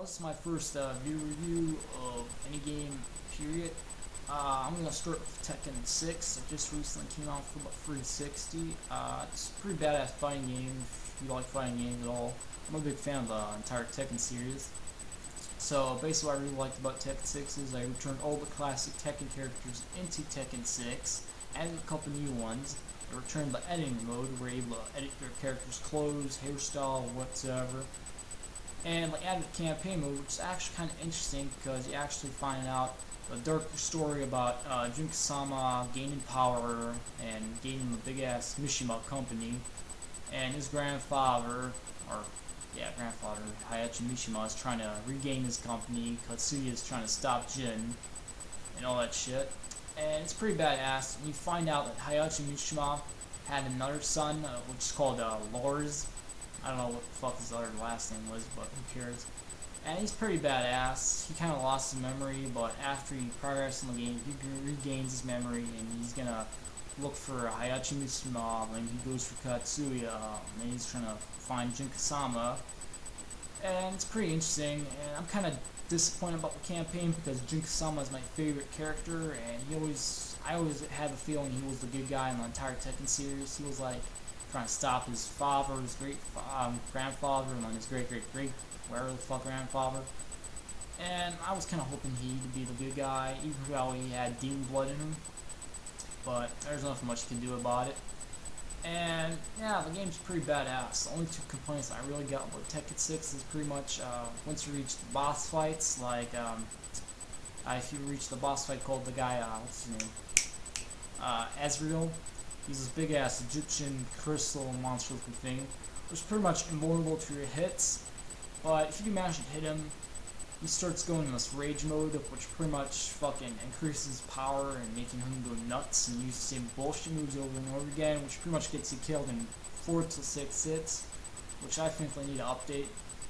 this is my first video review of any game, period. I'm going to start with Tekken 6. It just recently came out for about 360. It's a pretty badass fighting game if you like fighting games at all. I'm a big fan of the entire Tekken series. So basically what I really liked about Tekken 6 is I returned all the classic Tekken characters into Tekken 6, added a couple new ones. I returned the editing mode where you're able to edit your character's clothes, hairstyle, whatever. And like added a campaign mode, which is actually kind of interesting because you actually find out a darker story about Jun-Sama gaining power and gaining the big ass Mishima company, and his grandfather, grandfather Heihachi Mishima, is trying to regain his company. Katsuya is trying to stop Jin and all that shit. And it's pretty badass. And you find out that Heihachi Mishima had another son, which is called Lars. I don't know what the fuck his other last name was, but who cares. And he's pretty badass. He kind of lost his memory, but after he progresses in the game, he regains his memory, and he's gonna look for Heihachi Mishima, and he goes for Katsuya, and he's trying to find Jun-Sama. And it's pretty interesting, and I'm kind of disappointed about the campaign because Jun-Sama is my favorite character, and I always had the feeling he was the good guy in the entire Tekken series. He was like trying to stop his father, his great grandfather, and then his great wherever the fuck grandfather. And I was kind of hoping he'd be the good guy, even though he had demon blood in him. But there's nothing much you can do about it. And yeah, the game's pretty badass. The only two complaints I really got about Tekken 6 is pretty much once you reach the boss fights, like if you reach the boss fight called the guy, what's his name? Ezreal. He's this big ass Egyptian crystal monster looking thing, which is pretty much invulnerable to your hits. But if you manage to hit him, he starts going in this rage mode, which pretty much fucking increases power and making him go nuts and use the same bullshit moves over and over again, which pretty much gets you killed in 4 to 6 hits, which I think they need to update,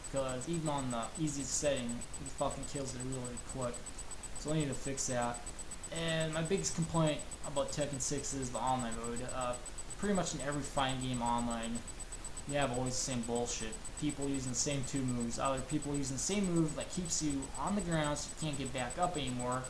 because even on the easiest setting, he fucking kills it really quick. So they need to fix that. And my biggest complaint about Tekken 6 is the online mode. Pretty much in every fighting game online, you have always the same bullshit. People using the same 2 moves, other people using the same move that keeps you on the ground so you can't get back up anymore,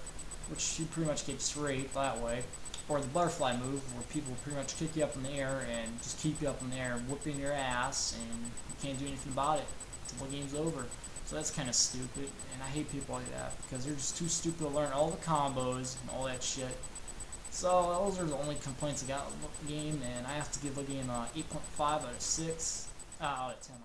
which you pretty much get straight that way. Or the butterfly move, where people pretty much kick you up in the air and just keep you up in the air, whipping your ass, and you can't do anything about it until the game's over. So that's kind of stupid, and I hate people like that, because they're just too stupid to learn all the combos and all that shit. So those are the only complaints I got about the game, and I have to give the game 8.5 out of 6, out of 10.